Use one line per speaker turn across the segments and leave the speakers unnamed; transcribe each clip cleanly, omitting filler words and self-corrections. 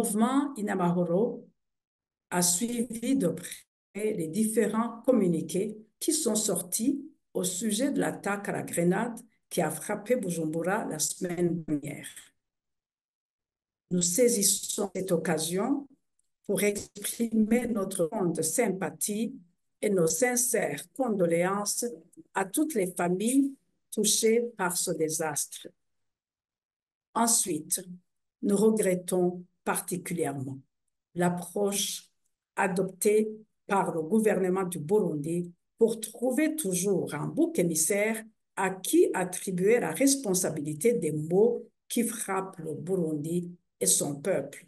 mouvement Inamahoro a suivi de près les différents communiqués qui sont sortis au sujet de l'attaque à la grenade qui a frappé Bujumbura la semaine dernière. Nous saisissons cette occasion pour exprimer notre profonde sympathie et nos sincères condoléances à toutes les familles touchées par ce désastre. Ensuite, nous regrettons particulièrement l'approche adoptée par le gouvernement du Burundi pour trouver toujours un bouc émissaire à qui attribuer la responsabilité des maux qui frappent le Burundi et son peuple.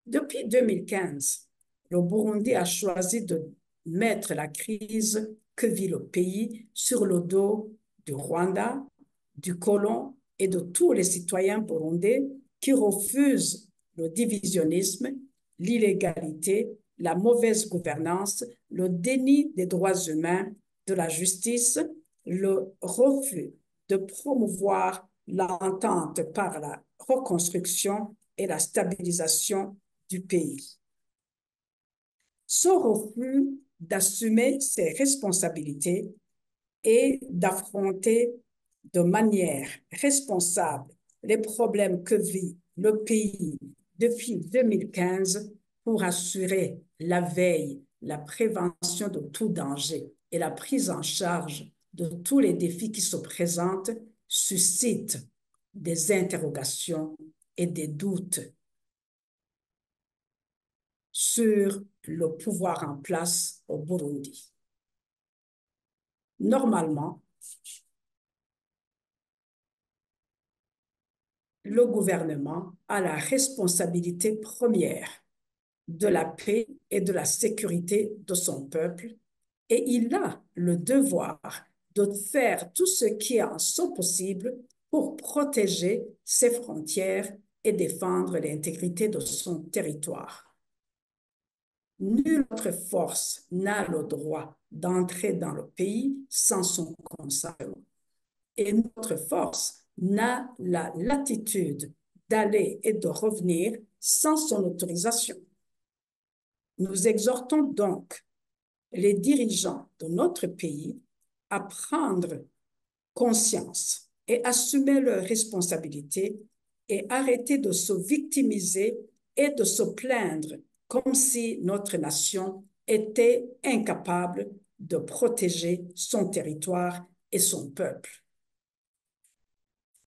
Depuis 2015, le Burundi a choisi de mettre la crise que vit le pays sur le dos du Rwanda, du colon et de tous les citoyens burundais qui refusent le divisionnisme, l'illégalité, la mauvaise gouvernance, le déni des droits humains, de la justice, le refus de promouvoir l'entente par la reconstruction et la stabilisation du pays. Ce refus d'assumer ses responsabilités et d'affronter de manière responsable les problèmes que vit le pays depuis 2015 pour assurer la veille, la prévention de tout danger et la prise en charge de tous les défis qui se présentent suscite des interrogations et des doutes sur le pouvoir en place au Burundi. Normalement, le gouvernement a la responsabilité première de la paix et de la sécurité de son peuple et il a le devoir de faire tout ce qui est en son possible pour protéger ses frontières et défendre l'intégrité de son territoire. Nulle autre force n'a le droit d'entrer dans le pays sans son consentement. Et notre force n'a la latitude d'aller et de revenir sans son autorisation. Nous exhortons donc les dirigeants de notre pays à prendre conscience et assumer leurs responsabilités et arrêter de se victimiser et de se plaindre comme si notre nation était incapable de protéger son territoire et son peuple.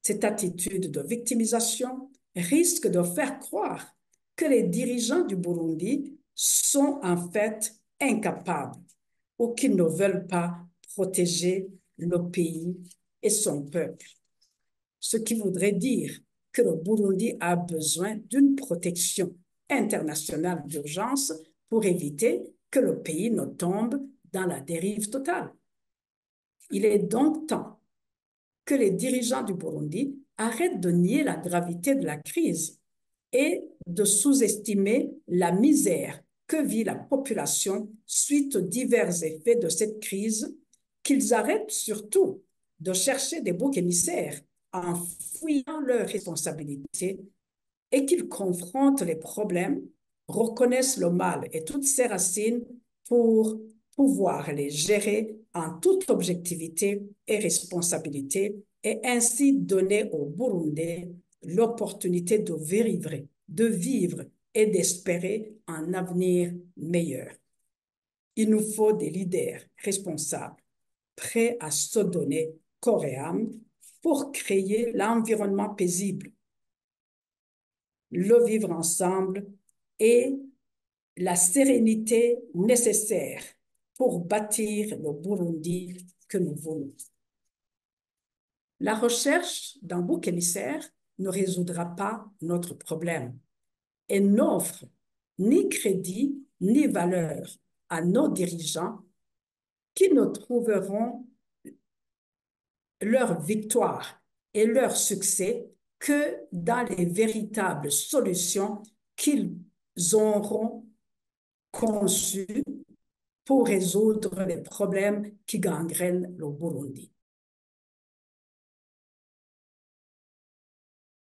Cette attitude de victimisation risque de faire croire que les dirigeants du Burundi sont en fait incapables ou qu'ils ne veulent pas protéger le pays et son peuple. Ce qui voudrait dire que le Burundi a besoin d'une protection internationale d'urgence pour éviter que le pays ne tombe dans la dérive totale. Il est donc temps que les dirigeants du Burundi arrêtent de nier la gravité de la crise et de sous-estimer la misère que vit la population suite aux divers effets de cette crise, qu'ils arrêtent surtout de chercher des boucs émissaires en fouillant leurs responsabilités et qu'ils confrontent les problèmes, reconnaissent le mal et toutes ses racines pour pouvoir les gérer en toute objectivité et responsabilité et ainsi donner aux Burundais l'opportunité de vivre et d'espérer un avenir meilleur. Il nous faut des leaders responsables, prêts à se donner corps et âme pour créer l'environnement paisible, le vivre ensemble et la sérénité nécessaire pour bâtir le Burundi que nous voulons. La recherche d'un bouc émissaire ne résoudra pas notre problème et n'offre ni crédit ni valeur à nos dirigeants qui ne trouveront leur victoire et leur succès que dans les véritables solutions qu'ils auront conçues pour résoudre les problèmes qui gangrènent le Burundi.